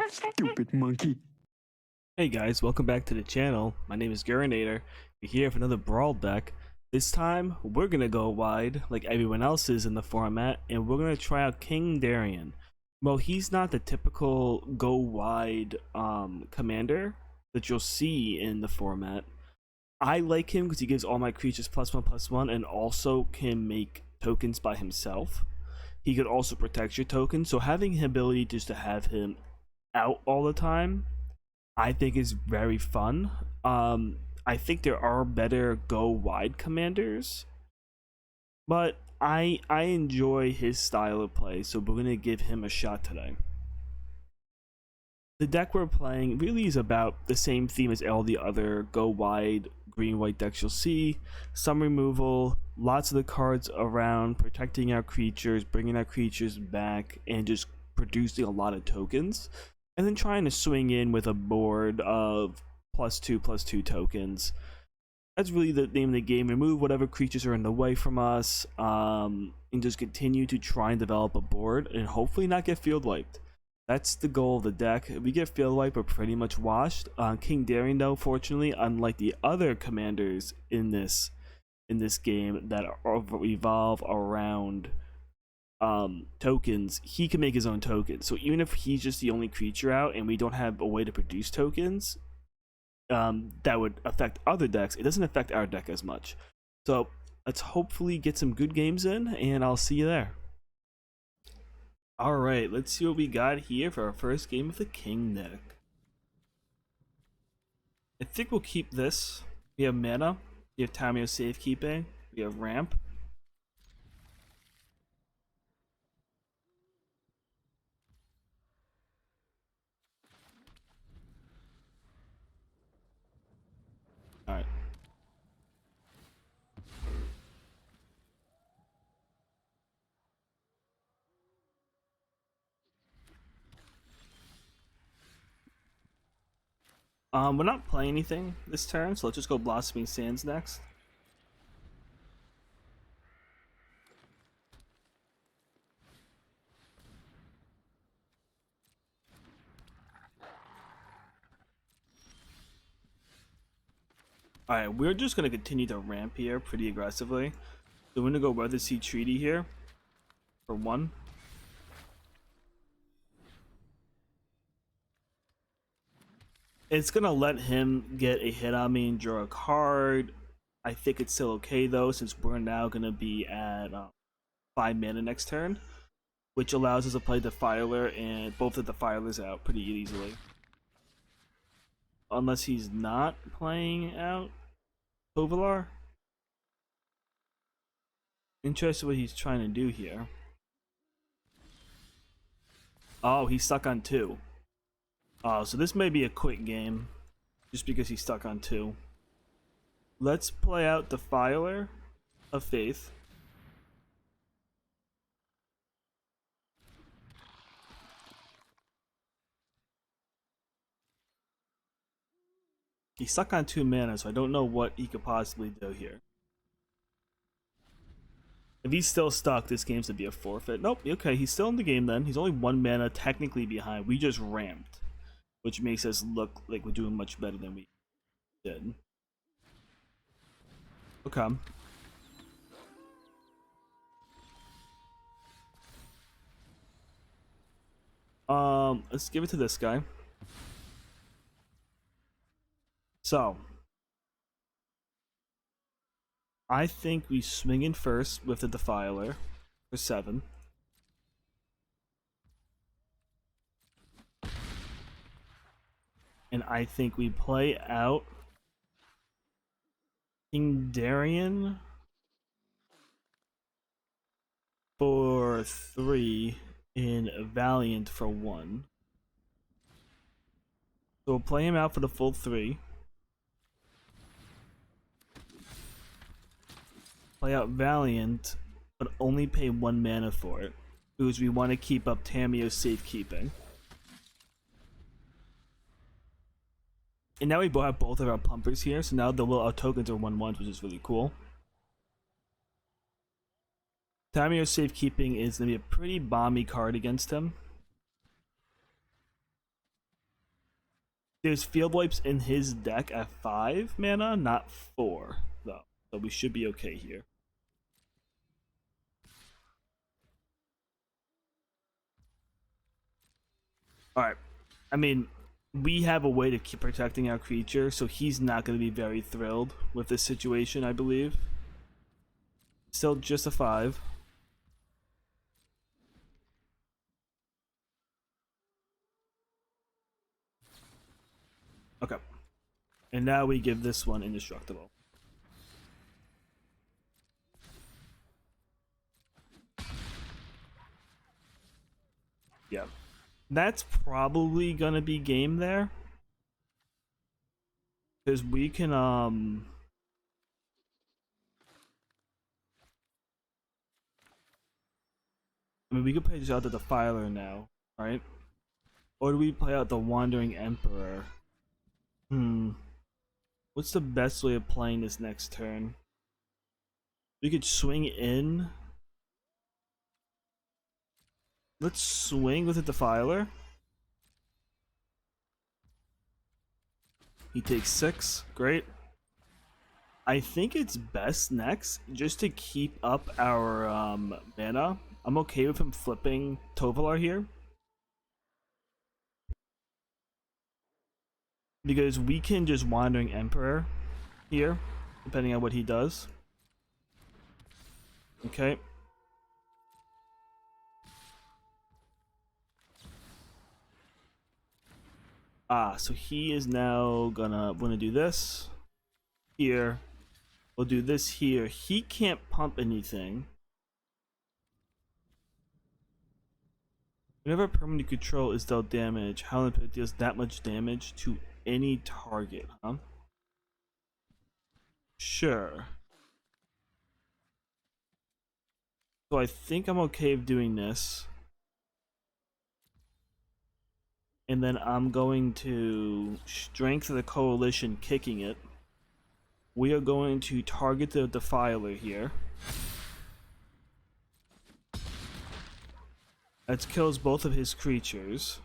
Stupid monkey. Hey guys, welcome back to the channel. My name is Darien. We're here for another brawl deck. This time, we're gonna go wide like everyone else is in the format, and we're gonna try out King Darien. Well, he's not the typical go wide commander that you'll see in the format. I like him because he gives all my creatures +1/+1 and also can make tokens by himself. He could also protect your tokens, so having the ability just to have him out all the time I think is very fun. I think there are better go wide commanders, but I enjoy his style of play, so we're gonna give him a shot today. The deck we're playing really is about the same theme as all the other go wide green white decks you'll see. Some removal, lots of the cards around protecting our creatures, bringing our creatures back, and just producing a lot of tokens, and then trying to swing in with a board of +2/+2 tokens. That's really the name of the game. Remove whatever creatures are in the way from us, and just continue to try and develop a board and hopefully not get field wiped. That's the goal of the deck. If we get field wiped, we're pretty much washed. King Darien, though, fortunately, unlike the other commanders in this game that revolve around tokens, he can make his own tokens. So even if he's just the only creature out and we don't have a way to produce tokens that would affect other decks, it doesn't affect our deck as much. So let's hopefully get some good games in, and I'll see you there. All right, let's see what we got here for our first game of the King deck. I think we'll keep this. We have mana, we have Tamio safekeeping, we have ramp. All right. We're not playing anything this turn, so let's just go Blossoming Sands next. Alright, we're just going to continue to ramp here pretty aggressively. So we're going to go Weather Sea Treaty here for 1. It's going to let him get a hit on me and draw a card. I think it's still okay though, since we're now going to be at 5 mana next turn, which allows us to play Defiler and both of the Defilers out pretty easily. Unless he's not playing out Tovalar. Interested what he's trying to do here. Oh, he's stuck on 2. Oh, so this may be a quick game, just because he's stuck on 2. Let's play out Defiler of Faith. He's stuck on 2 mana, so I don't know what he could possibly do here. If he's still stuck, this game's gonna be a forfeit. Nope, okay, he's still in the game then. He's only 1 mana technically behind. We just ramped, which makes us look like we're doing much better than we did. Okay. Let's give it to this guy. So, I think we swing in first with the Defiler for 7. And I think we play out King Darien for 3 and Valiant for 1. So we'll play him out for the full 3. Play out Valiant, but only pay 1 mana for it, because we want to keep up Tamio's safekeeping. And now we have both of our pumpers here, so now our tokens are 1/1s, which is really cool. Tamio's safekeeping is going to be a pretty bomby card against him. There's field wipes in his deck at 5 mana, not 4 though, so we should be okay here. All right, I mean, we have a way to keep protecting our creature, so he's not going to be very thrilled with this situation, I believe. Still just a 5. Okay. And now we give this one indestructible. Yeah. That's probably gonna be game there. Because we can I mean, we could play this out the Defiler now, right? Or do we play out the Wandering Emperor? What's the best way of playing this next turn? We could swing in. Let's swing with the Defiler. He takes 6. Great. I think it's best next just to keep up our mana. I'm okay with him flipping Tovolar here, because we can just Wandering Emperor here, depending on what he does. Okay. So he is now gonna do this here. We'll do this here. He can't pump anything. Whenever permanent control is dealt damage, Howling Pit deals that much damage to any target, huh? Sure. So I think I'm okay with doing this. And then I'm going to Strength of the Coalition, kicking it. We are going to target the Defiler here. That kills both of his creatures.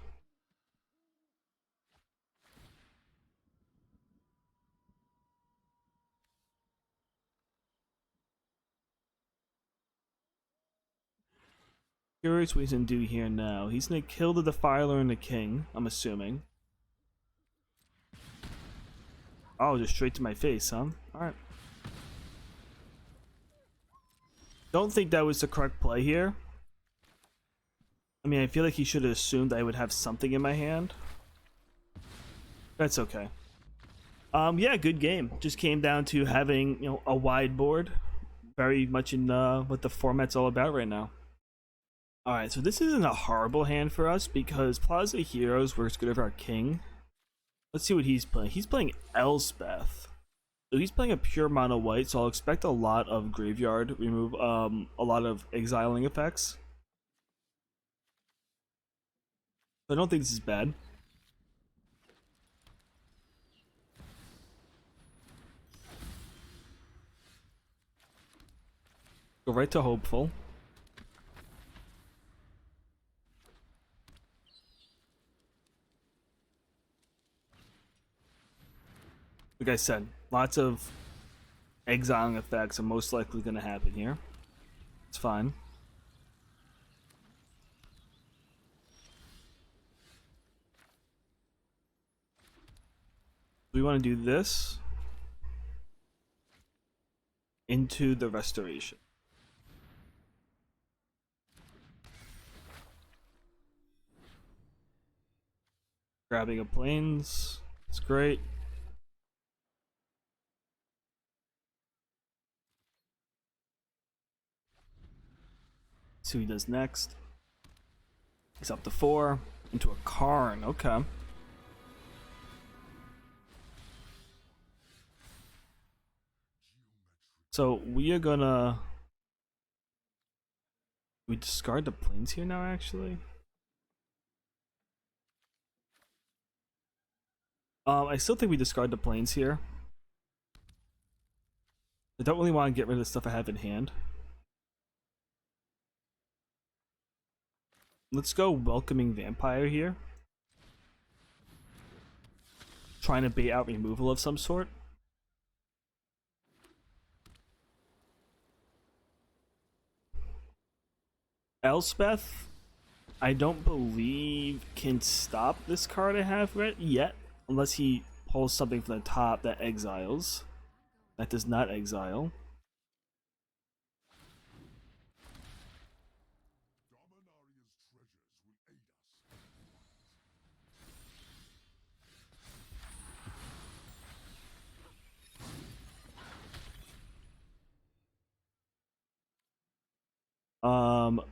Curious what he's gonna do here now. He's gonna kill the Defiler and the King, I'm assuming. Oh, just straight to my face, huh? Alright. Don't think that was the correct play here. I mean, I feel like he should have assumed I would have something in my hand. That's okay. Yeah, good game. Just came down to having, a wide board. Very much in what the format's all about right now. Alright, so this isn't a horrible hand for us because Plaza Heroes works good for our king. Let's see what he's playing. He's playing Elspeth. So he's playing a pure mono white, so I'll expect a lot of graveyard remove, a lot of exiling effects. I don't think this is bad. Go right to Hopeful. Like I said, lots of exiling effects are most likely going to happen here. It's fine. We want to do this into the Restoration. Grabbing a Plains. It's great. See what he does next. He's up to 4 into a Karn. Okay. So we are gonna we discard the Plains here now, actually. I still think we discard the Plains here. I don't really want to get rid of the stuff I have in hand. Let's go Welcoming Vampire here. trying to bait out removal of some sort. Elspeth, I don't believe can stop this card I have right yet, unless he pulls something from the top that exiles. That does not exile.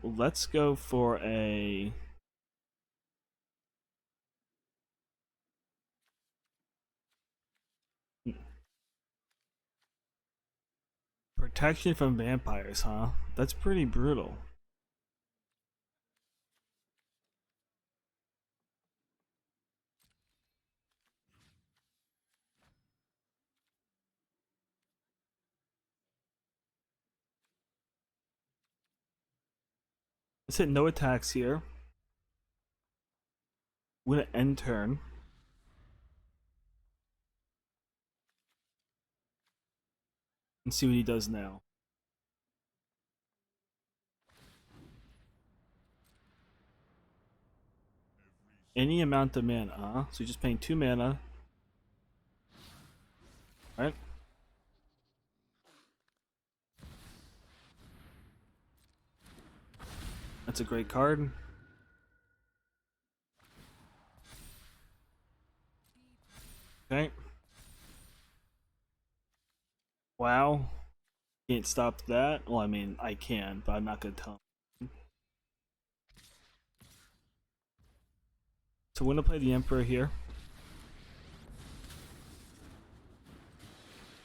Let's go for a protection from vampires, huh? That's pretty brutal. Let's hit no attacks here. We're gonna end turn. And see what he does now. Any amount of mana, huh? So you're just paying 2 mana. Alright. That's a great card. Okay. Wow. Can't stop that. Well, I mean, I can, but I'm not gonna tell him. So we're gonna play the Emperor here.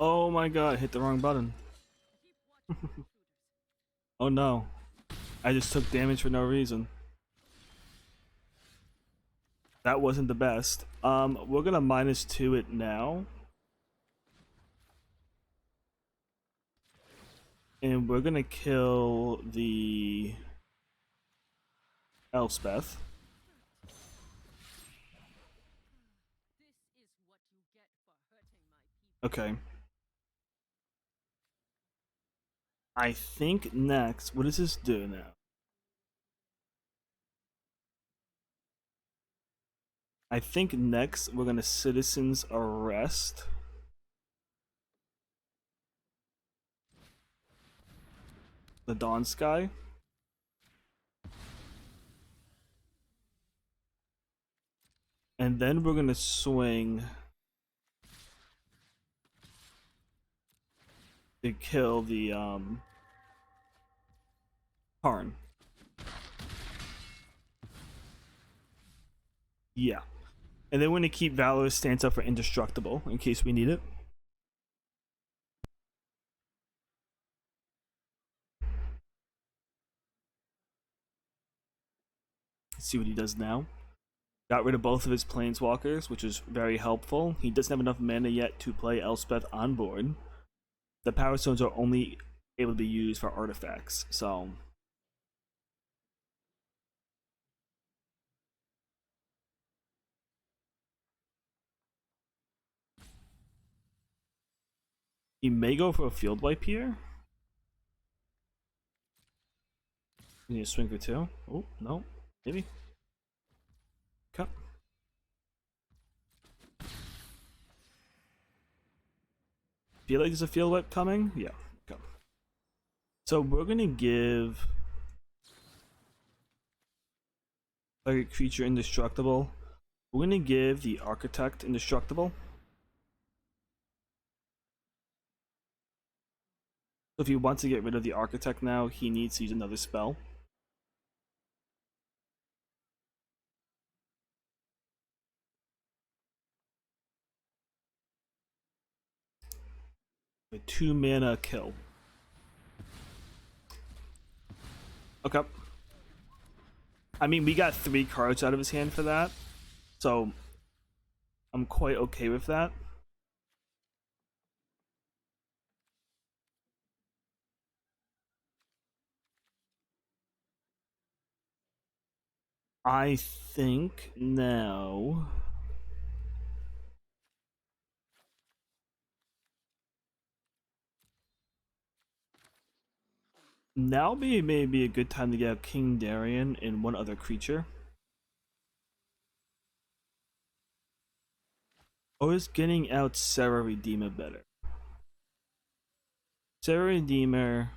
Oh my god, hit the wrong button. Oh no. I just took damage for no reason. That wasn't the best. We're gonna -2 it now. And we're gonna kill the Elspeth. Okay. I think next, what does this do now? I think next we're gonna citizens arrest the Dawn Sky. And then we're gonna swing to kill the Karn. Yeah. And then we're gonna keep Valorous Stance up for indestructible in case we need it. Let's see what he does now. Got rid of both of his planeswalkers, which is very helpful. He doesn't have enough mana yet to play Elspeth on board. The Power Stones are only able to be used for artifacts, so he may go for a field wipe here. You need to swing for 2. Oh, no. Maybe. Okay. Feel like there's a field wipe coming? Yeah. Okay. So we're gonna give a creature indestructible. We're gonna give the Architect indestructible. So if he wants to get rid of the Architect now, he needs to use another spell. A 2 mana kill. Okay. I mean, we got 3 cards out of his hand for that, so I'm quite okay with that. I think now Now may be a good time to get out King Darien and one other creature. Or is getting out Sarah Redeemer better? Sarah Redeemer.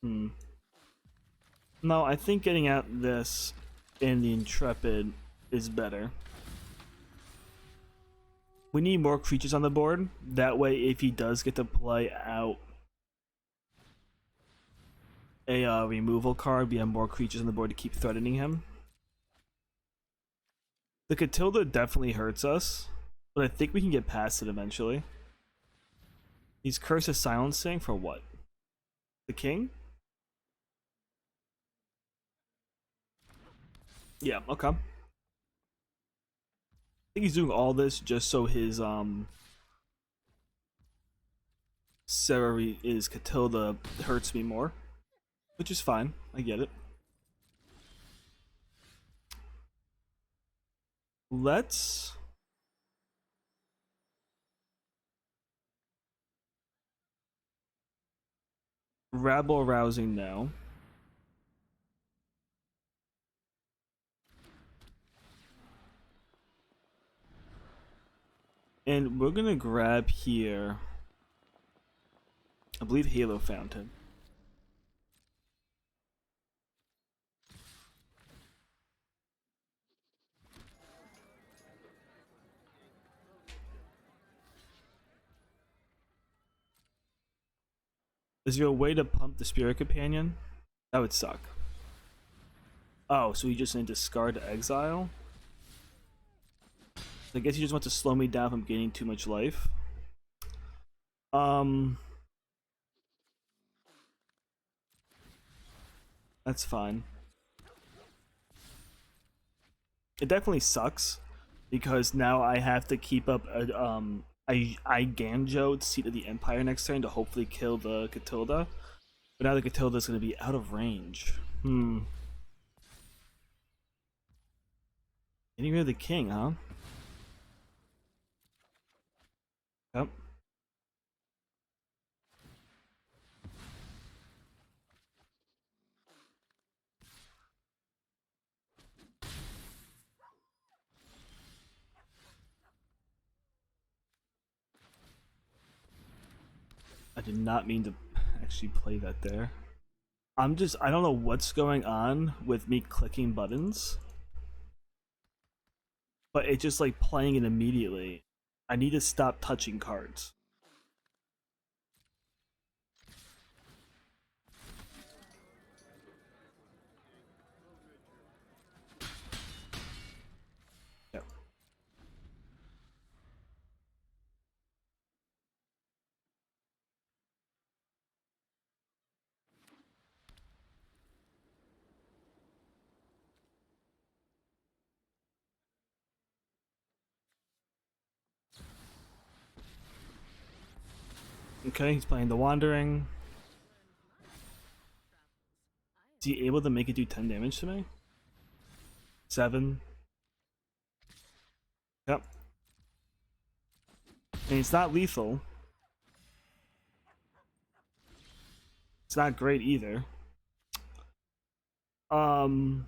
Hmm. No, I think getting out this and the Intrepid is better. We need more creatures on the board. That way, if he does get to play out a removal card, we have more creatures on the board to keep threatening him. The Catilda definitely hurts us, but I think we can get past it eventually. He's Curse of Silencing for what? The King? Yeah, okay. I think he's doing all this just so his Sarah is Catilda hurts me more, which is fine. I get it. Let's rabble rousing now. And we're gonna grab here. I believe Halo Fountain. Is there a way to pump the Spirit Companion? That would suck. Oh, so you just need to discard to exile? I guess you just want to slow me down from gaining too much life. Um, that's fine. It definitely sucks because now I have to keep up a I Ganjo Seat of the Empire next turn to hopefully kill the Catilda. But now the Catilda's gonna be out of range. Getting rid of the king, huh? Yep. I did not mean to actually play that there. I don't know what's going on with me clicking buttons, but it's just like playing it immediately. I need to stop touching cards. Yep. Okay, he's playing the Wandering. Is he able to make it do 10 damage to me? 7. Yep. And it's not lethal. It's not great either. Um,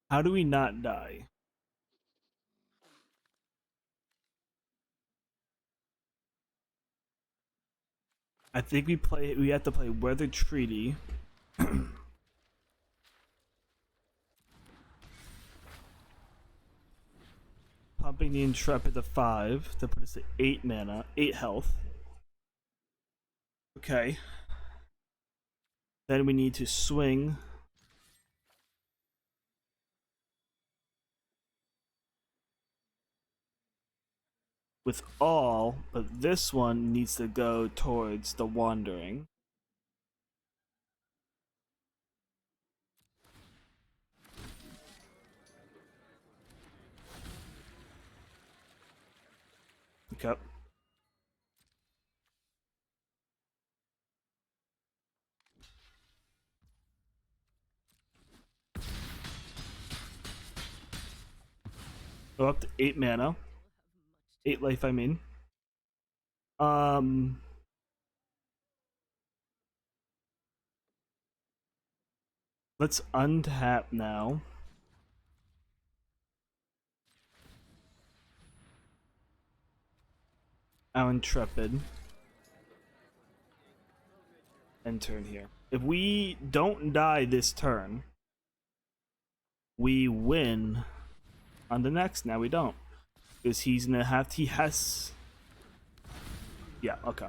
how do we not die? I think we have to play Weather Treaty. Pumping the Intrepid to 5 to put us at 8 mana, 8 health. Okay. Then we need to swing with all, but this one needs to go towards the Wandering. Okay. Go up to 8 mana. 8 life, I mean. Um, let's untap now. Our Intrepid. End turn here. If we don't die this turn, we win on the next. Now we don't. Because he's gonna have he has yeah, okay.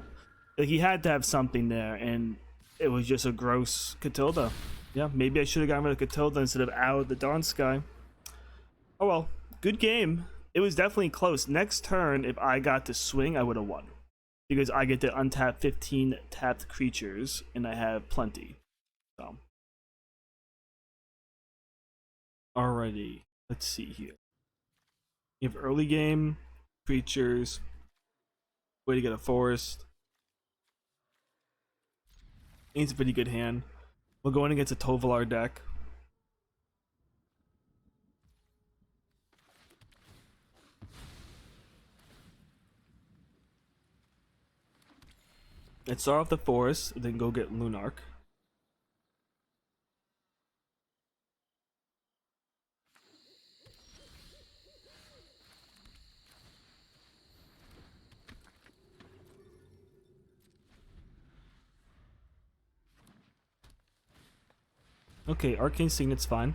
Like he had to have something there, and it was just a gross Catilda. Yeah, maybe I should have gotten rid of Catilda instead of out the Dawn Sky. Oh well, good game. It was definitely close. Next turn, if I got to swing, I would have won. Because I get to untap 15 tapped creatures, and I have plenty. So. Alrighty, let's see here. You have early game, creatures, way to get a forest. It's a pretty good hand. We're going against a Tovolar deck. Let's start off the forest, then go get Lunark. Okay, Arcane Signet's fine.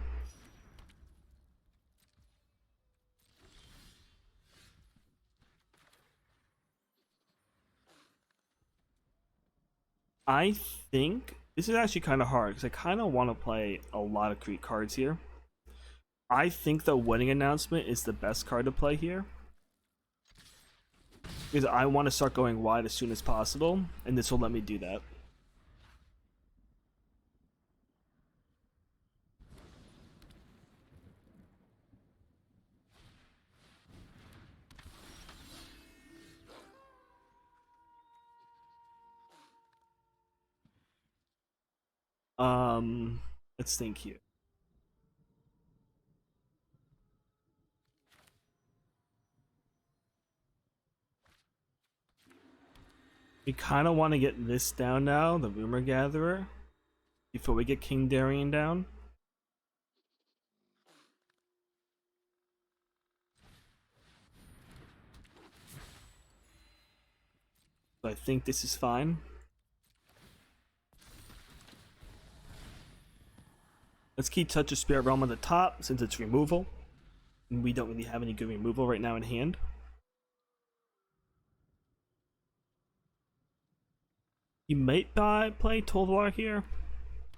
I think this is actually kind of hard because I kind of want to play a lot of Creek cards here. I think the Wedding Announcement is the best card to play here. Because I want to start going wide as soon as possible, and this will let me do that. Let's think here. We kind of want to get this down now, the Rumor Gatherer, before we get King Darien down. So I think this is fine. Let's keep Touch of Spirit Realm on the top since it's removal. And we don't really have any good removal right now in hand. He might play Tolvar here.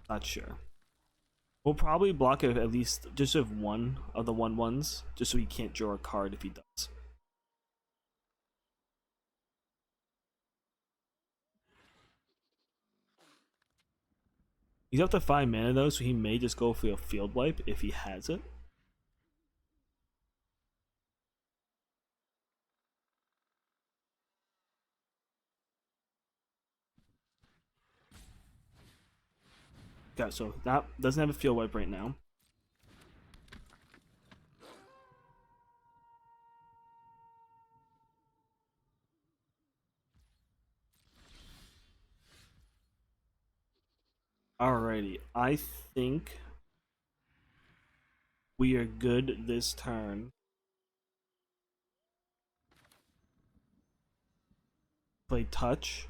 Not sure. We'll probably block it at least just with one of the 1/1s, just so he can't draw a card if he does. He's up to 5 mana though, so he may just go for a field wipe if he has it. Okay, so that doesn't have a field wipe right now. Alrighty, I think we are good this turn. Play touch.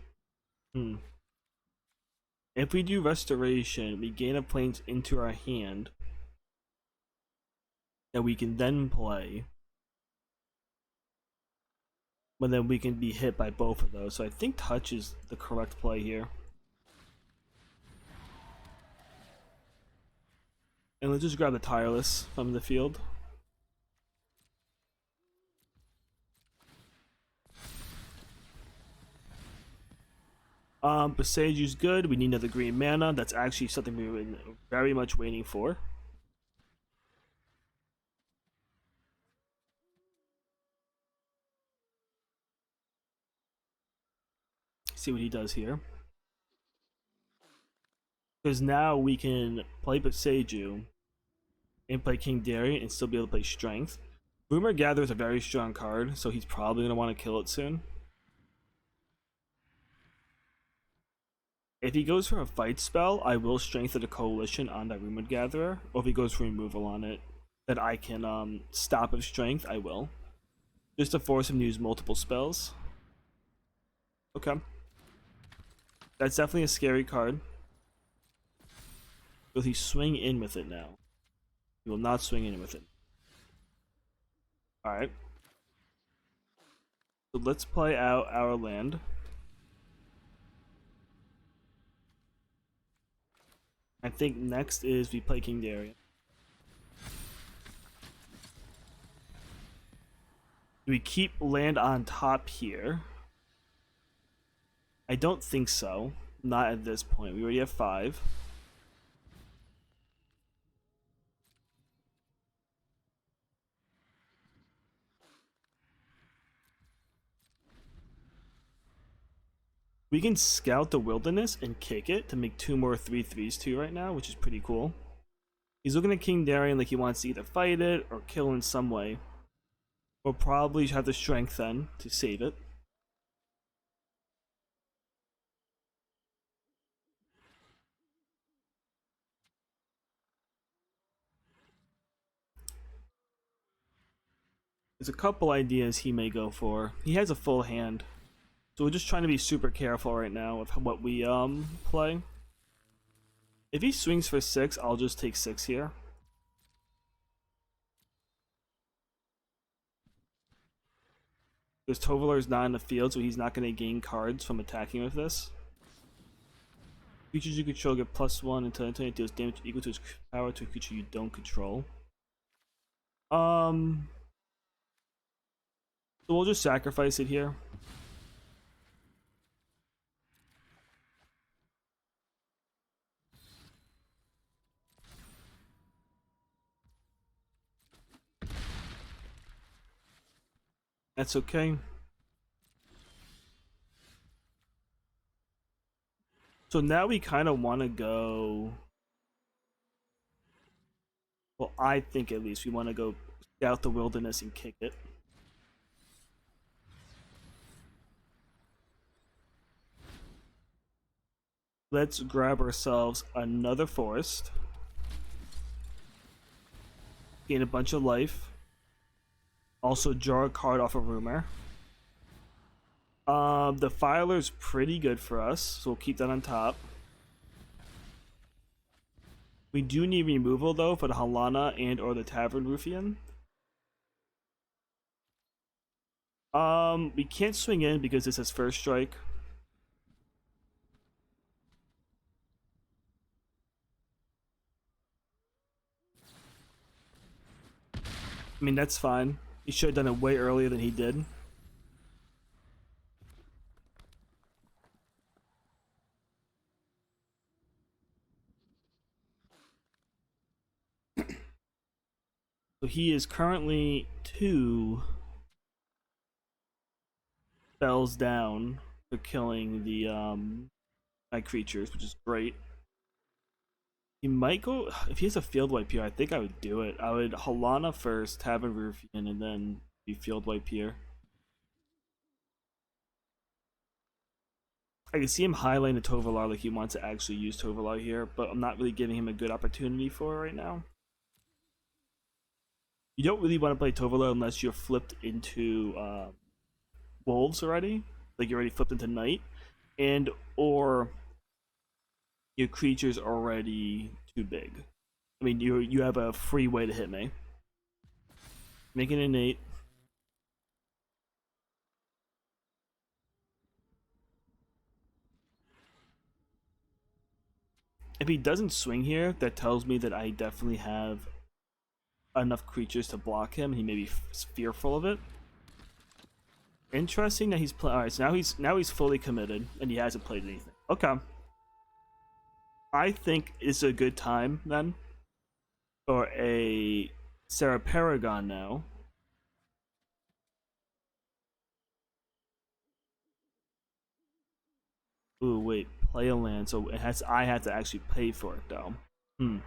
If we do restoration, we gain a plains into our hand that we can then play. But then we can be hit by both of those. So I think touch is the correct play here. And let's just grab the Tireless from the field. Boseju's good. We need another green mana. That's actually something we've been very much waiting for. See what he does here. Because now we can play Boseiju and play King Darien and still be able to play Strength. Rumor Gather is a very strong card, so he's probably going to want to kill it soon. If he goes for a fight spell, I will strengthen a coalition on that Rumor Gatherer. Or if he goes for removal on it, that I can stop with strength, I will. Just to force him to use multiple spells. Okay. That's definitely a scary card. Will he swing in with it now? He will not swing in with it. Alright. So let's play out our land. I think next is we play King Darien. Do we keep land on top here? I don't think so. Not at this point. We already have 5. We can scout the wilderness and kick it to make 2 more 3/3s too right now, which is pretty cool. He's looking at King Darien like he wants to either fight it or kill in some way. We'll probably have the strength then to save it. There's a couple ideas he may go for. He has a full hand. So we're just trying to be super careful right now with what we play. If he swings for 6, I'll just take 6 here. Because Tovolar's not in the field, so he's not going to gain cards from attacking with this. Creatures you control get +1 until it deals damage equal to its power to a creature you don't control. So we'll just sacrifice it here. That's okay. So now we kind of want to go... Well, I think at least we want to go scout the wilderness and kick it. Let's grab ourselves another forest. Gain a bunch of life. Also draw a card off a rumor. The Filer's pretty good for us, so we'll keep that on top. We do need removal though for the Halana and or the Tavern Ruffian. We can't swing in because this is first strike. I mean, that's fine. He should have done it way earlier than he did. So he is currently 2 spells down for killing the my creatures, which is great. He might go if he has a field wipe here. I think I would do it. I would Halana first, Tavern Ruffian, and then be field wipe here. I can see him highlighting the Tovolar like he wants to actually use Tovolar here, but I'm not really giving him a good opportunity for it right now. You don't really want to play Tovolar unless you're flipped into wolves already, like you're already flipped into knight, and or your creature's already too big. I mean, you have a free way to hit me. Make it innate. If he doesn't swing here, that tells me that I definitely have enough creatures to block him. He may be fearful of it. Interesting that he's playing. All right, so now he's fully committed and he hasn't played anything. Okay, I think it's a good time then for a Sarah Paragon now. Ooh, wait, play a land, so it has. I have to actually pay for it though. Hmm.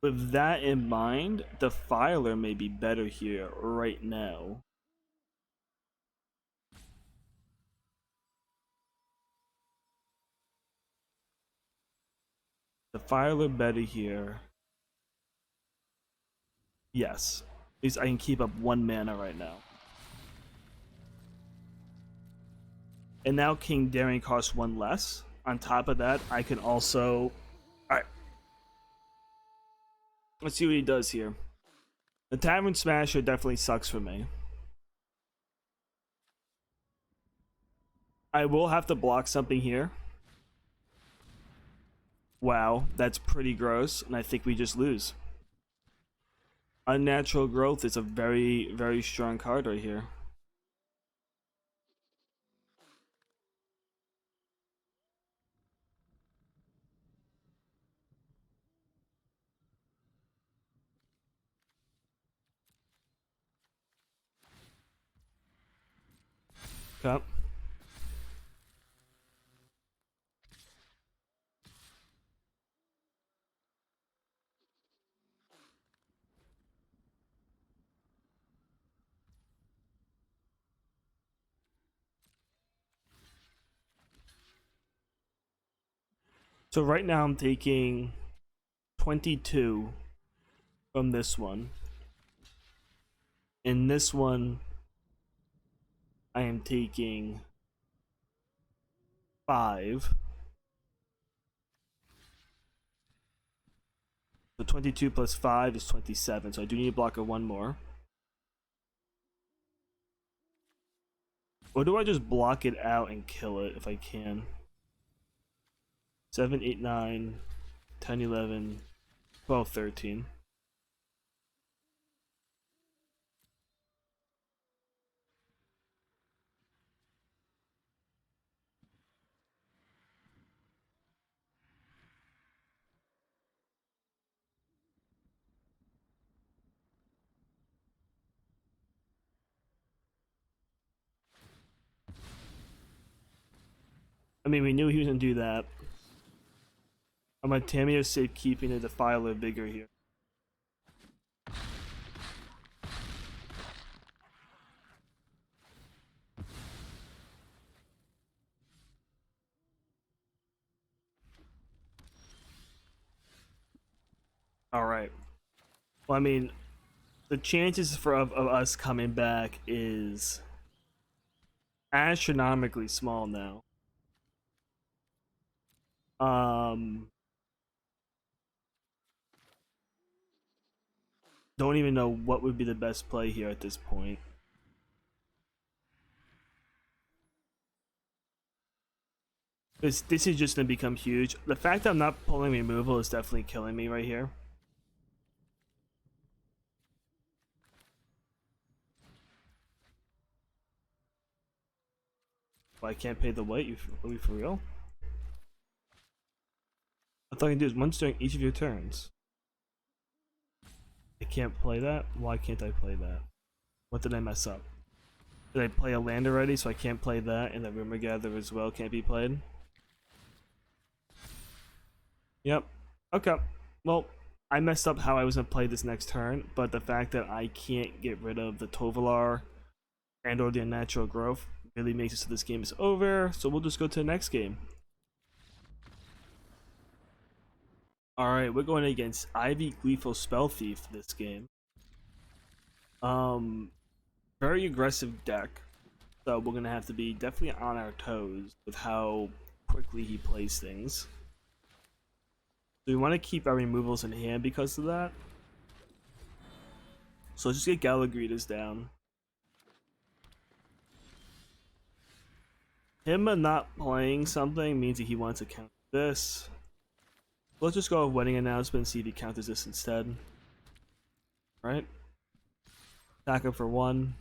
With that in mind, the filer may be better here right now. The filer better here. Yes. At least I can keep up 1 mana right now. And now King Darien costs 1 less. On top of that, I can also... Alright. Let's see what he does here. The Tavern Smasher definitely sucks for me. I will have to block something here. Wow, that's pretty gross, and I think we just lose. Unnatural Growth is a very, very strong card right here. Okay. So right now I'm taking 22 from this one. In this one, I am taking 5. So 22 plus 5 is 27. So I do need to block a 1 more. Or do I just block it out and kill it if I can? 7, 8, 9, 10, 11, 12, 13. I mean, we knew he was going to do that. I'm on Tamiyo's safe keeping the Defiler bigger here. Alright. Well, I mean, the chances of us coming back is astronomically small now. Don't even know what would be the best play here at this point. This is just gonna become huge. The fact that I'm not pulling removal is definitely killing me right here. Well, I can't pay the white. Are we for real? I thought I can do is once during each of your turns. I can't play that? Why can't I play that? What did I mess up? Did I play a land already so I can't play that, and the Rumor Gather as well can't be played? Yep. Okay. Well, I messed up how I was going to play this next turn, but the fact that I can't get rid of the Tovolar and or the Unnatural Growth really makes it so this game is over, so we'll just go to the next game. Alright, we're going against Ivy Gleeful Spell Thief this game. Very aggressive deck, so we're gonna have to be definitely on our toes with how quickly he plays things. So we want to keep our removals in hand because of that. So let's just get Galagritas down. Him not playing something means that he wants to counter this. Let's just go with Wedding Announcement and see if he counters this instead. Right? Attack him for 1.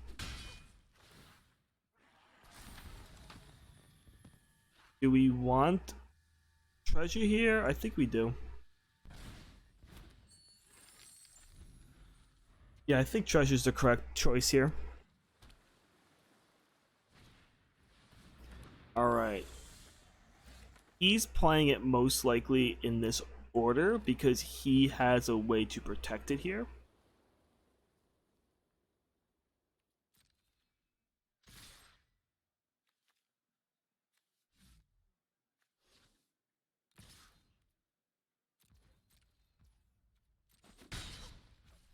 Do we want treasure here? I think we do. Yeah, I think treasure is the correct choice here. Alright. He's playing it most likely in this order because he has a way to protect it here.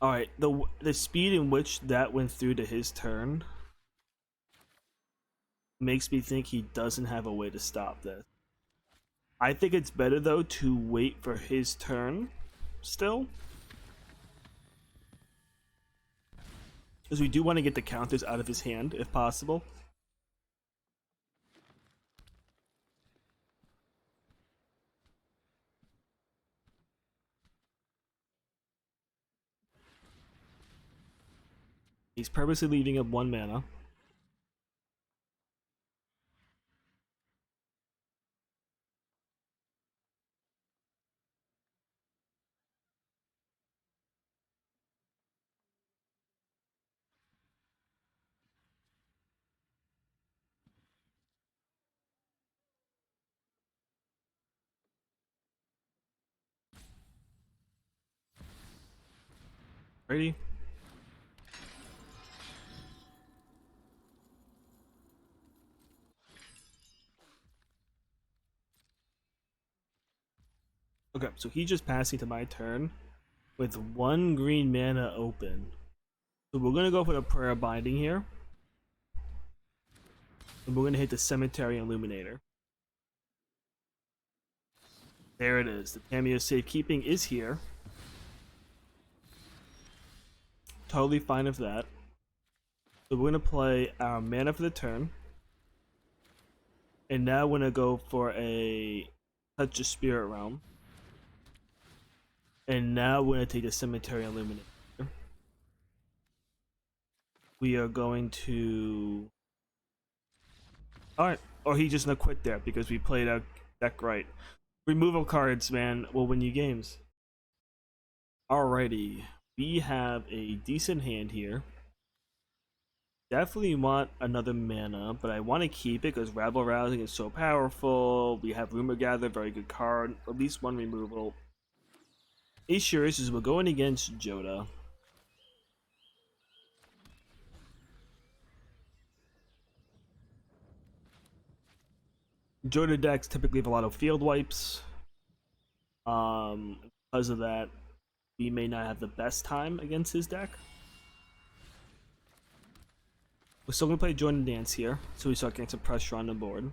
Alright, the speed in which that went through to his turn makes me think he doesn't have a way to stop this. I think it's better though to wait for his turn still. Because we do want to get the counters out of his hand if possible. He's purposely leaving up 1 mana. Ready? Okay, so he's just passing to my turn with 1 green mana open. So we're gonna go for the Prayer Binding here. And we're gonna hit the Cemetery Illuminator. There it is. The Cameo Safekeeping is here. Totally fine with that. So we're gonna play our mana for the turn. And now we're gonna go for a Touch of Spirit Realm. And now we're gonna take the Cemetery Illuminator. We are going to... Alright, or he just gonna quit there because we played our deck right. Removal cards, man, will win you games. Alrighty, we have a decent hand here. Definitely want another mana, but I want to keep it because Rabble Rousing is so powerful. We have Rumor Gather, very good card. At least 1 removal. Issue is we're going against Joda. Joda decks typically have a lot of field wipes. Because of that, we may not have the best time against his deck. We're still gonna play Join and Dance here, so we start getting some pressure on the board.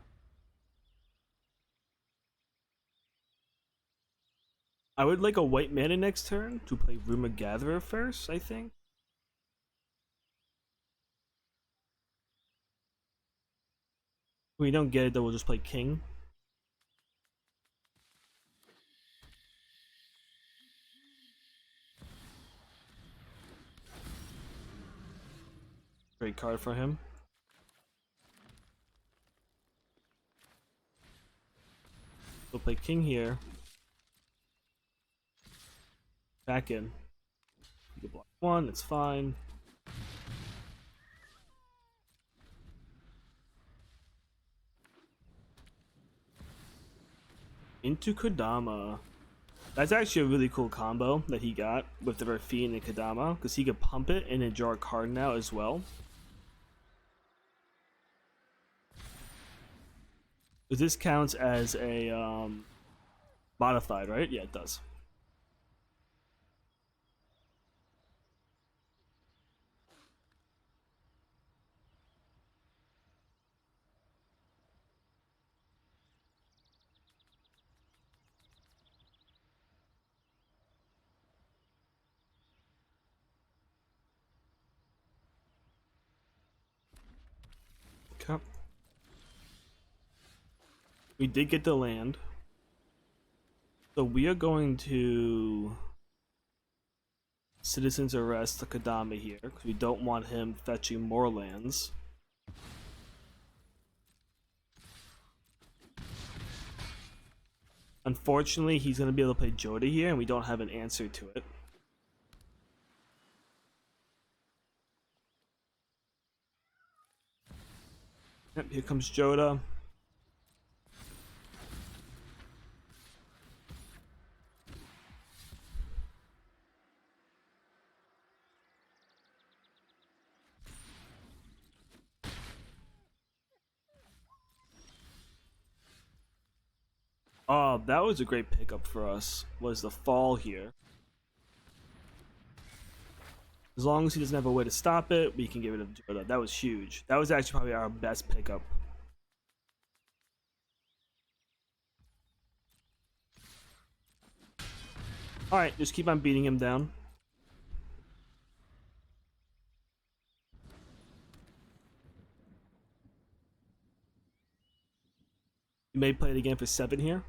I would like a white mana next turn to play Rumor Gatherer first, I think. If we don't get it, then we'll just play King. Great card for him. We'll play King here. Back in. You can block 1, it's fine. Into Kodama. That's actually a really cool combo that he got with the Rafine and Kodama, because he could pump it and then draw a card now as well. Because this counts as a modified, right? Yeah, it does. Okay. We did get the land. So we are going to Citizen's Arrest the Kodama here, because we don't want him fetching more lands. Unfortunately, he's going to be able to play Joda here, and we don't have an answer to it. Yep, here comes Joda. Oh, that was a great pickup for us, was the fall here. As long as he doesn't have a way to stop it, we can get rid of Joda. That was huge. That was actually probably our best pickup. Alright, just keep on beating him down. You may play it again for 7 here.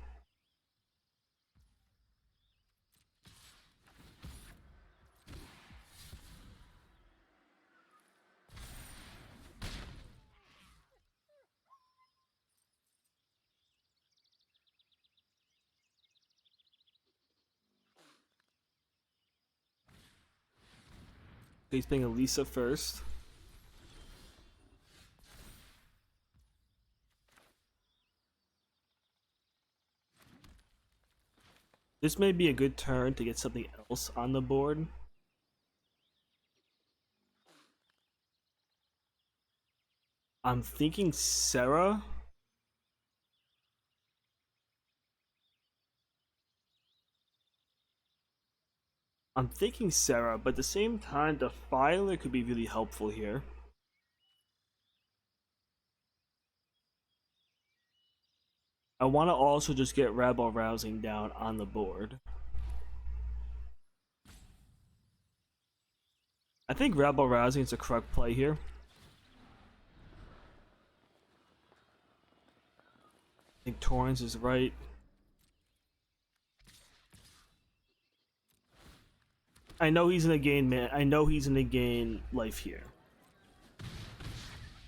He's playing Elisa first. This may be a good turn to get something else on the board. I'm thinking Sarah. But at the same time, Defiler could be really helpful here. I want to also just get Rabble Rousing down on the board. I think Rabble Rousing is a correct play here. I think Torrens is right. I know he's gonna gain man. I know he's gonna gain life here.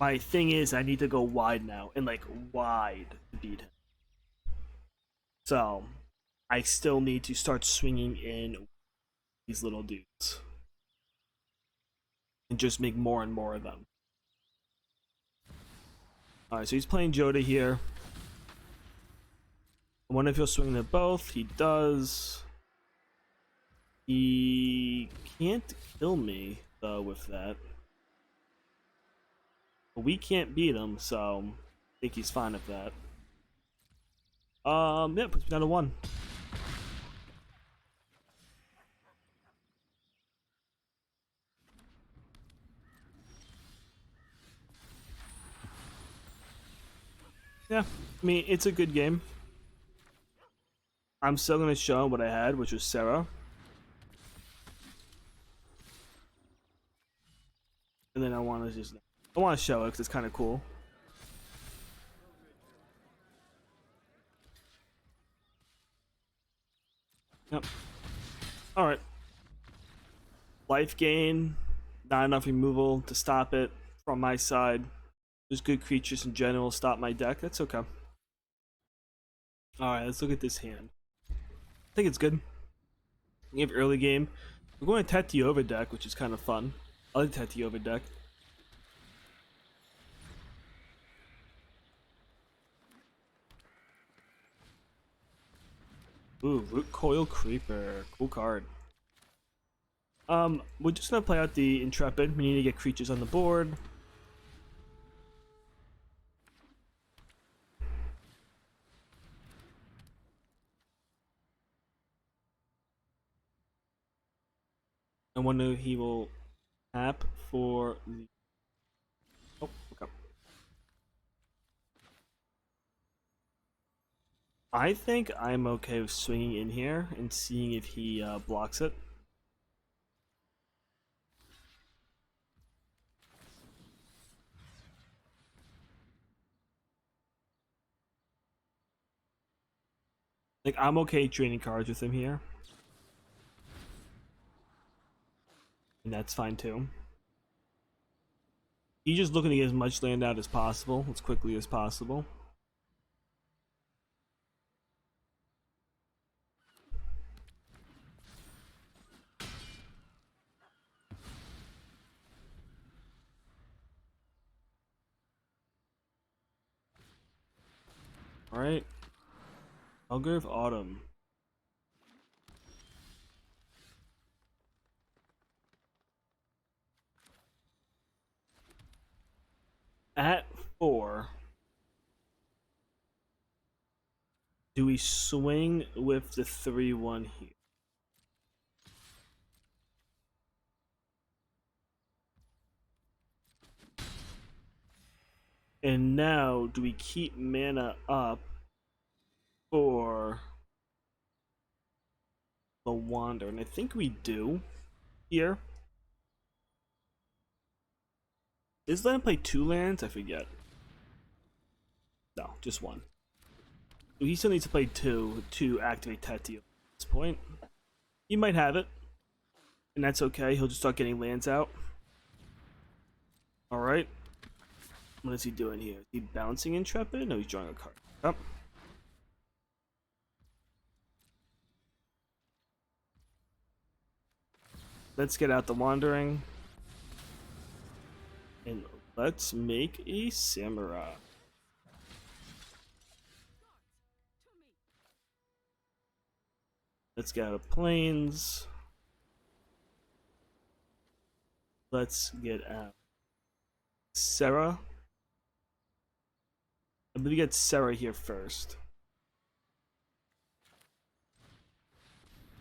My thing is, I need to go wide now, and like wide to beat him. So, I still need to start swinging in these little dudes and just make more and more of them. All right, so he's playing Joda here. I wonder if he'll swing at both. He does. He can't kill me though with that. But we can't beat him, so I think he's fine with that. Yeah, puts me down to 1. Yeah, I mean, it's a good game. I'm still gonna show what I had, which was Sarah. And then I want to show it because it's kind of cool. Yep. All right. Life gain, not enough removal to stop it from my side. There's good creatures in general stop my deck. That's okay. All right, let's look at this hand. I think it's good. We have early game. We're going to Teti over deck, which is kind of fun. I like Teti over deck. Ooh, Root Coil Creeper. Cool card. We're just gonna play out the Intrepid. We need to get creatures on the board. I wonder if he will tap for the. Oh, okay. I think I'm okay with swinging in here and seeing if he blocks it. Like, I'm okay trading cards with him here. And that's fine too. He's just looking to get as much land out as possible, as quickly as possible. Alright. Algar of Autumn. At 4. Do we swing with the 3-1 here? And now, do we keep mana up for the Wander? And I think we do here. Is land play 2 lands? I forget. No, just 1. So he still needs to play 2 to activate Tati at this point. He might have it, and that's okay. He'll just start getting lands out. Alright. What is he doing here? Is he bouncing Intrepid? No, he's drawing a card. Yep. Let's get out the Wandering. And let's make a Samurai. Let's get out of Plains. Let's get out Serra. I believe we get Serra here first.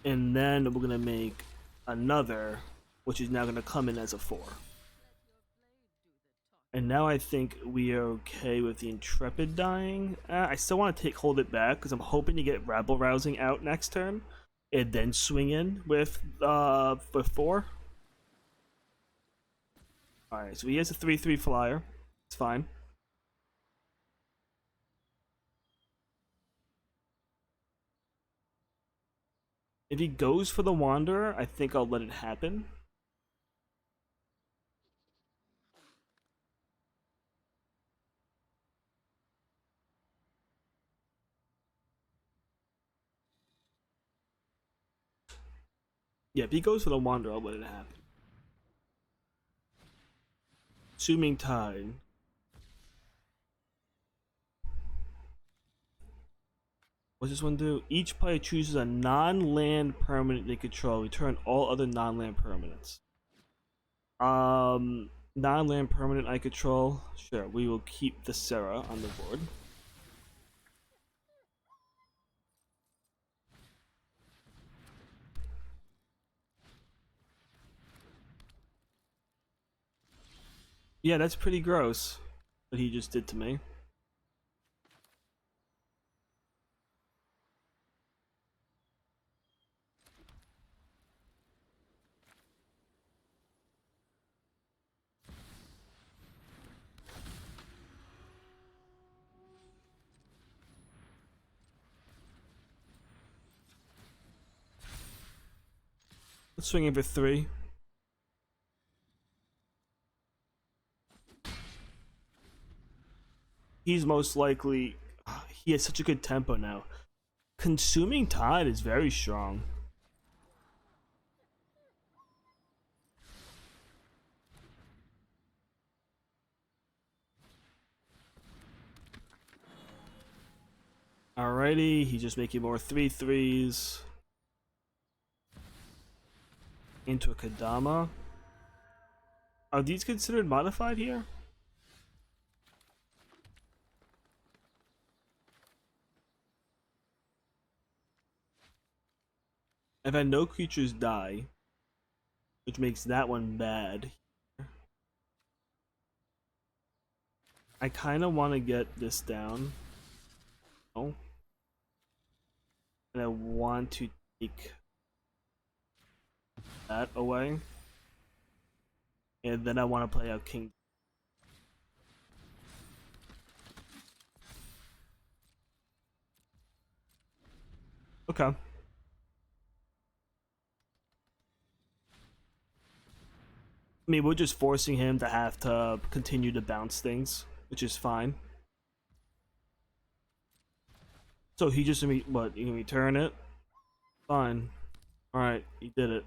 And then we're gonna make another, which is now gonna come in as a 4. And now I think we are okay with the Intrepid dying. I still want to hold it back because I'm hoping to get Rabble Rousing out next turn, and then swing in with 4. All right, so he has a 3/3 flyer. It's fine. If he goes for the Wanderer, I think I'll let it happen. Yeah, if he goes for the Wanderer, I'll let it happen. Assuming Tide. What's this one do? Each player chooses a non-land permanent they control. Return all other non-land permanents. Non-land permanent I control. Sure, we will keep the Serra on the board. Yeah, that's pretty gross what he just did to me. Let's swing in for 3. He's most likely... He has such a good tempo now. Consuming Tide is very strong. Alrighty, he's just making more 3/3s. Into a Kadama. Are these considered modified here? I've had no creatures die, which makes that one bad. I kind of want to get this down. Oh. And I want to take that away. And then I want to play out King. Okay. I mean, we're just forcing him to have to continue to bounce things, which is fine. So he just, what, you can return it? Fine. Alright, he did it.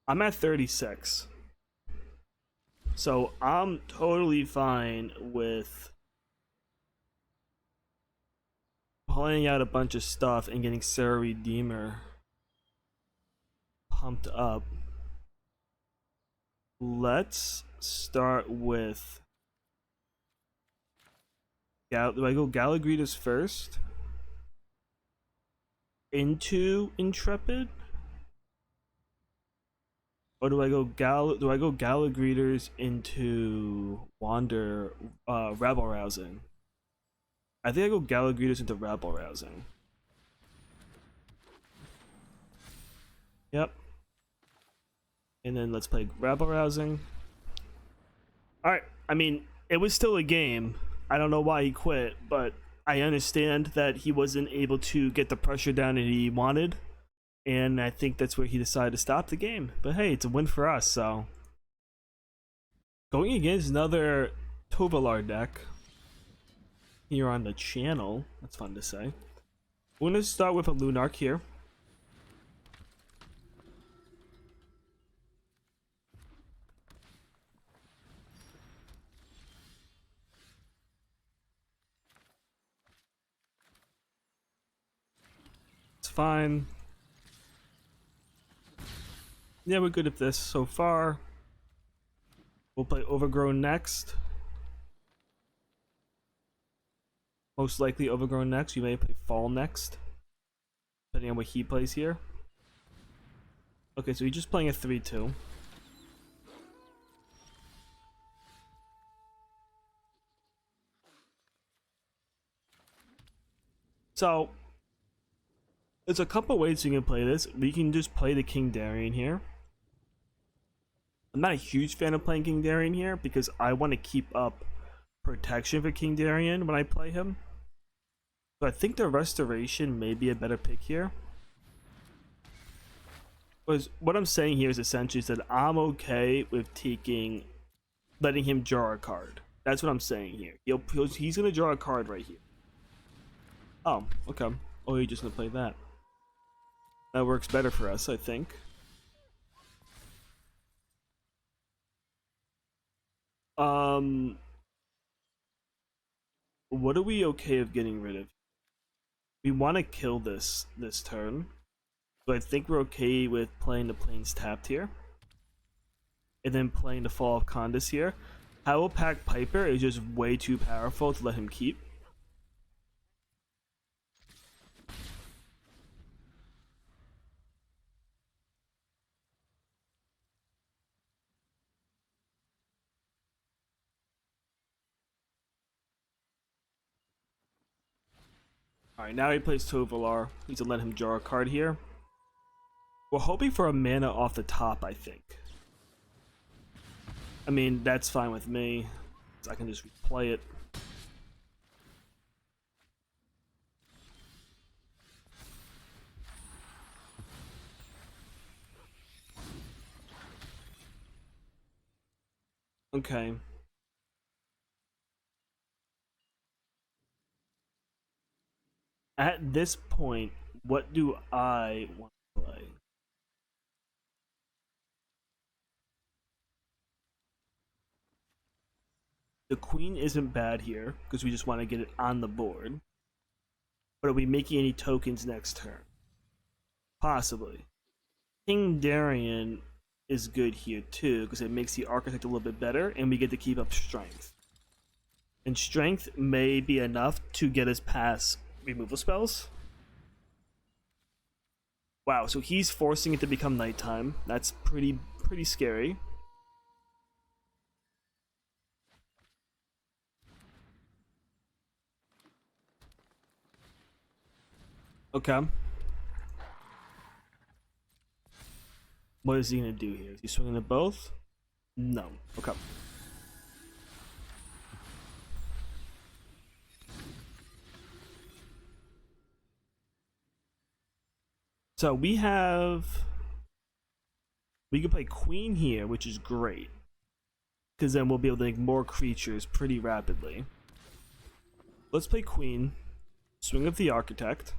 I'm at 36. So I'm totally fine with pulling out a bunch of stuff and getting Sarah Redeemer pumped up. Let's start with do I go Galagritas first into Intrepid, or do I go Galagritas into Rabble Rousing? I think I go Galagritas into Rabble Rousing. Yep. And then let's play Rabble Rousing. Alright, I mean, it was still a game. I don't know why he quit, but I understand that he wasn't able to get the pressure down that he wanted. And I think that's where he decided to stop the game. But hey, it's a win for us, so. Going against another Tovalar deck here on the channel. That's fun to say. We're going to start with a Lunark here. It's fine. Yeah, we're good at this so far. We'll play Overgrown next. Most likely Overgrown next. You may play Fall next, depending on what he plays here. Okay, so he's just playing a 3-2. So, there's a couple ways you can play this. We can just play the King Darien here. I'm not a huge fan of playing King Darien here because I want to keep up protection for King Darien when I play him. So I think the Restoration may be a better pick here. Because what I'm saying here is essentially that I'm okay with letting him draw a card. That's what I'm saying here. He's going to draw a card right here. Oh, okay. Oh, you're just going to play that. That works better for us, I think. What are we okay of getting rid of? We want to kill this turn. So I think we're okay with playing the Plains tapped here. And then playing the Fall of Condis here. Howlpack Piper is just way too powerful to let him keep. Alright, now he plays Tovalar. He's gonna let him draw a card here. We're hoping for a mana off the top, I think. I mean, that's fine with me. I can just replay it. Okay. At this point, what do I want to play? The Queen isn't bad here, because we just want to get it on the board. But are we making any tokens next turn? Possibly. King Darien is good here too, because it makes the Architect a little bit better, and we get to keep up Strength. And Strength may be enough to get us past removal spells. Wow, so he's forcing it to become nighttime. That's pretty scary. Okay. What is he gonna do here? Is he swinging at both? No. Okay. So we can play Queen here, which is great, because then we'll be able to make more creatures pretty rapidly. Let's play Queen, swing of the Architect.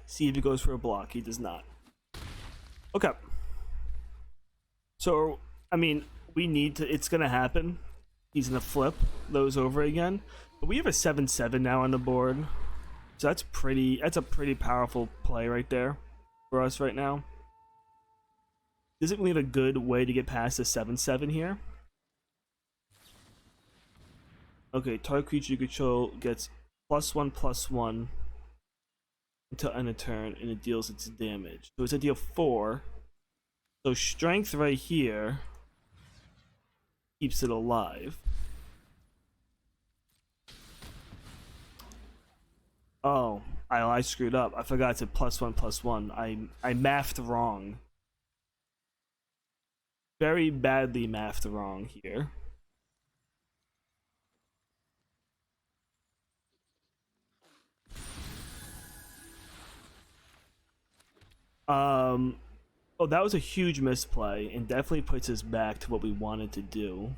See if he goes for a block. He does not. Okay. So, I mean, we need to, it's gonna happen. He's gonna flip those over again. But we have a 7/7 now on the board. So that's a pretty powerful play right there. for us right now. Doesn't we have a good way to get past the 7/7 here? Okay, target creature you control gets +1/+1 until end of turn, and it deals its damage. So it's a deal 4. So strength right here keeps it alive. Oh, I screwed up. I forgot to +1/+1. I mathed wrong. Very badly mathed wrong here. Oh, that was a huge misplay and definitely puts us back to what we wanted to do.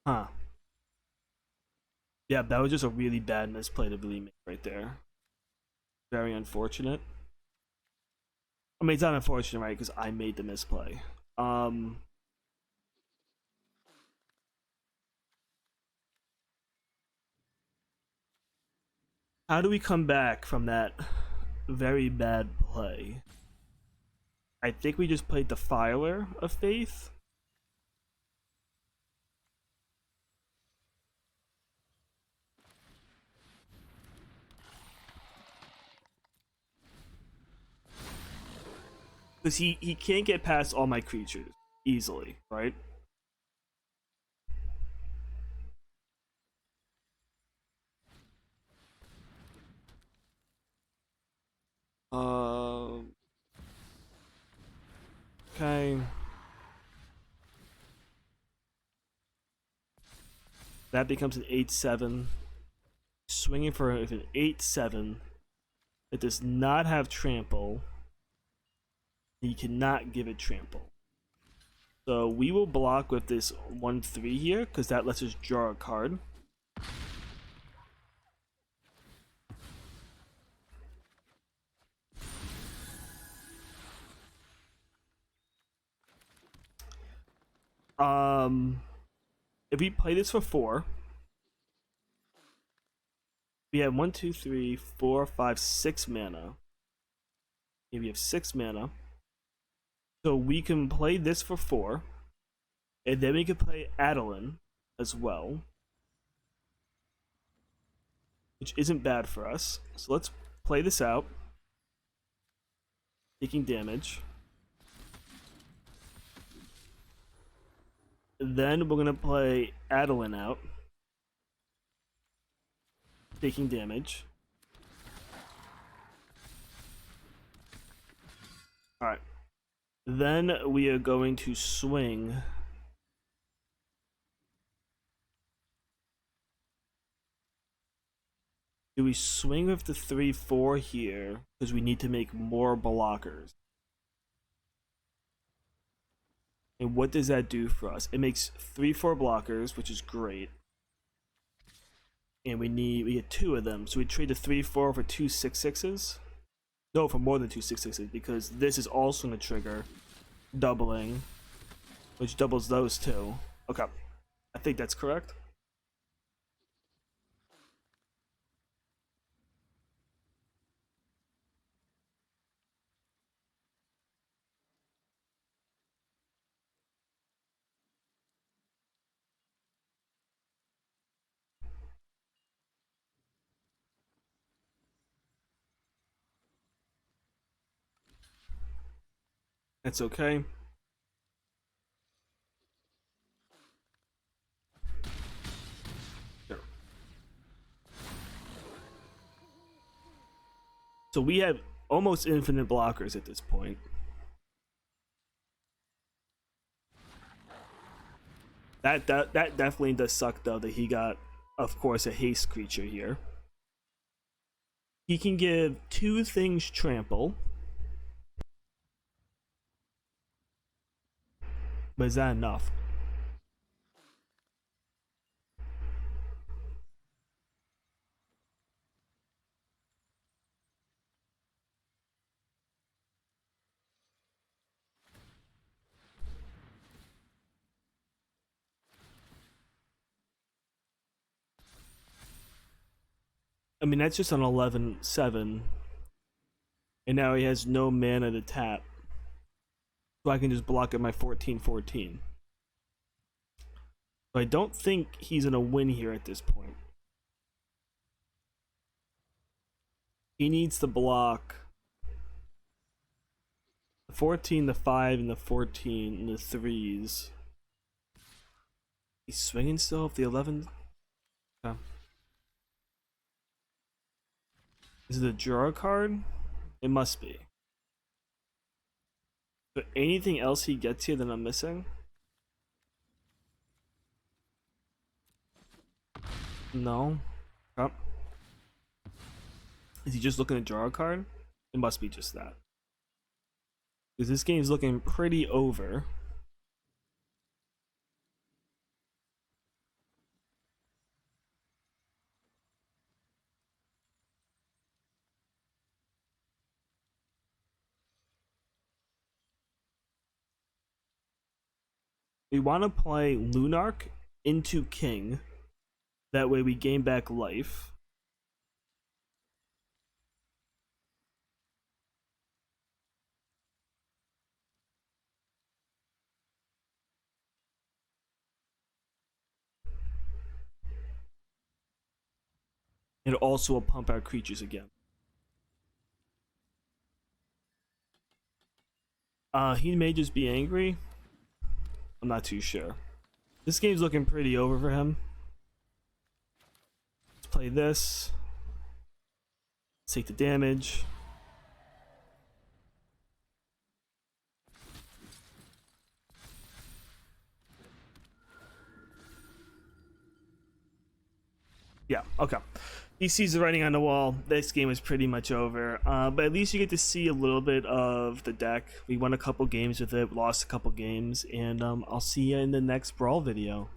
Huh. Yeah, that was just a really bad misplay to really make right there. Very unfortunate. I mean, it's not unfortunate, right? Because I made the misplay. How do we come back from that very bad play? I think we just played Defiler of Faith. Because he can't get past all my creatures easily, right? Okay. That becomes an 8/7. Swinging for an 8/7. It does not have trample. He cannot give it trample. So we will block with this 1/3 here, because that lets us draw a card. If we play this for 4, we have 1, 2, 3, 4, 5, 6 mana. Okay, we have 6 mana. So we can play this for 4, and then we can play Adeline as well, which isn't bad for us. So let's play this out, taking damage. Then we're gonna play Adeline out, taking damage. Alright. Then we are going to swing. Do we swing with the 3/4 here? Because we need to make more blockers. And what does that do for us? It makes 3/4 blockers, which is great. And we get 2 of them. So we trade the 3/4 for 2 6/6s. No, for more than 2 6/6s, because this is also going to trigger doubling, which doubles those 2. Okay, I think that's correct. That's okay. Sure. So we have almost infinite blockers at this point. That definitely does suck though, that he got, of course, a haste creature here. He can give 2 things trample. But is that enough? I mean, that's just an 11-7. And now he has no mana to tap. So I can just block at my 14-14. So I don't think he's going to win here at this point. He needs to block the 14, the 5, and the 14, and the 3s. He's swinging still with the 11. Okay. Is it a draw card? It must be. But anything else he gets here that I'm missing? No. Oh. Is he just looking to draw a card? It must be just that. Because this game's looking pretty over. We want to play Lunark into King. That way we gain back life. And also will pump our creatures again. He may just be angry. I'm not too sure. This game's looking pretty over for him. Let's play this. Let's take the damage. Yeah, okay. He sees the writing on the wall. This game is pretty much over. But at least you get to see a little bit of the deck. We won a couple games with it, lost a couple games, and I'll see you in the next Brawl video.